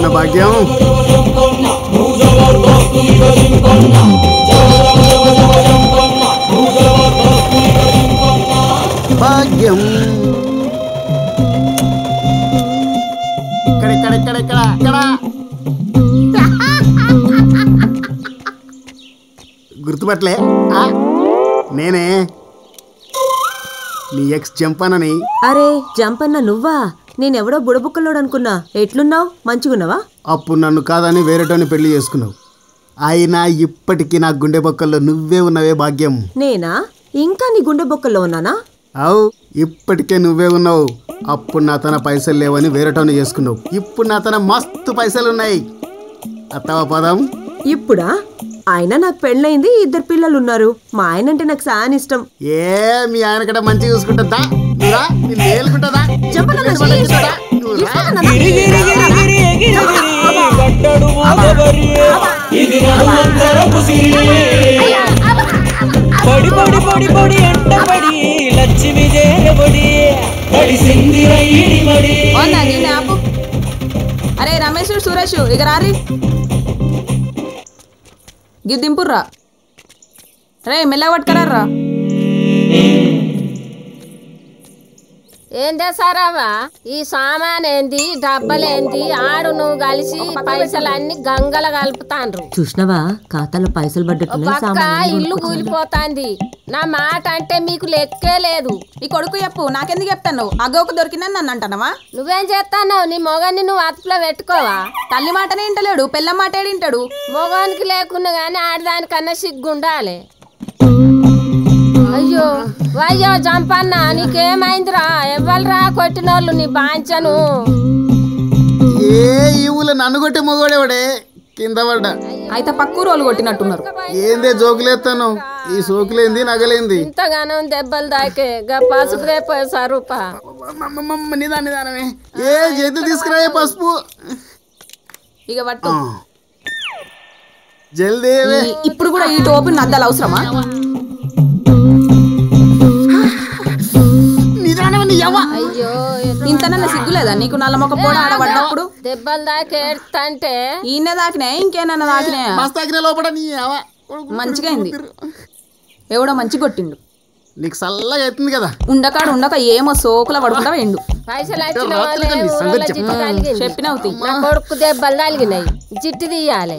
ఎట్లున్న భాగ్యం? భాగ్యం గుర్తుపట్లే? నేనే నీ ఎక్స్ జంపన్నని. అరే జంపన్న నువ్వా? నేనెవడో బుడబుక్కలోడు అనుకున్నా. ఎట్లున్నావు? మంచిగున్నావా? అప్పుడు నన్ను కాదని వేరేటోని పెళ్లి చేసుకున్నావు. అయినా ఇప్పటికీ నా గుండె బొక్కల్లో నువ్వే ఉన్నవే భాగ్యం. నేనా? ఇంకా నీ గుండె బొక్కల్లో ఉన్నానా? అవు, ఇప్పటికే నువ్వే ఉన్నావు. అప్పుడు నా తన పైసలు లేవని వేరేటోని చేసుకున్నావు. ఇప్పుడు నా తన మస్తు పైసలు ఉన్నాయి. అత్తవా పదం? ఇప్పుడా? ఆయన నాకు పెళ్ళయింది, 2 పిల్లలు ఉన్నారు. మా ఆయన అంటే నాకు చాలా ఇష్టం. మీ ఆయన కడ మంచిగా చూసుకుంటుందా? అరే రమేష్ సురేష్ ఇక రారి గిద్దింపుర్రా. రే మెల్లగా పట్టుకరారా. ఏందే సారావా, ఈ సామాన్ ఏంది, డబ్బలేంది, ఆడు నువ్వు కలిసి పైసలు అన్ని గంగల కలుపుతాండ్రు. చూసినవా ఖాతాలో పైసలు పక్క ఇల్లు కూలిపోతాంది. నా మాట అంటే మీకు లెక్కే లేదు. ఈ కొడుకు చెప్పు, నాకెందుకు చెప్తాను? అగ్గోకు దొరికినా నన్ను అంటానవా? నువ్వేం చేస్తావు? నీ మొగన్ని నువ్వు అతుపులో పెట్టుకోవా? తల్లి మాటనే వింటలేడు, పిల్ల మాట వింటాడు. మొగానికి లేకున్నా గానీ ఆడదానికన్నా సిగ్గుండాలి. అయ్యో అయ్యో జంపన్న, నీకేమైందిరా? ఎవ్వరురా కొట్టినోళ్ళు? నీ బాంచను ఈ ఊళ్ళో నన్ను కొట్టే మొగోడేవాడే కింద పడ్డా. అయితే పక్కూరు వాళ్ళు కొట్టినట్టున్నారు. ఏందే జోకులేస్తాను? ఈ సోకులేంది, నగలేంది? ఇంతగానో దెబ్బలు దాకే పసుపు రేపోయే సరూపా. నిదానమే చేతి తీసుకురా పసుపు. ఇక పట్టు. జల్దేవే. ఇప్పుడు కూడా ఈ టోపీ అద్దాలు అవసరమా? అయ్యో ఇంతనన్నా సిగ్గులేదా నీకు? నల్ల మొక్క పోడ ఆడబడ్డప్పుడు దెబ్బలు దాకేడుతంటే ఈయన దాకినే ఇంకేనన్నా దాకినే మంచిగా అయింది. ఎవడో మంచి కొట్టిండు. నీకు చల్లగా అవుతుంది కదా. ఉండకాడు ఉండక ఏమో సోకుల పడకుండా వెండు. పైసలు వచ్చిన చెప్పినవుతి కొడుకు దెబ్బలు తగిలినాయి, జిట్టు తీయాలి.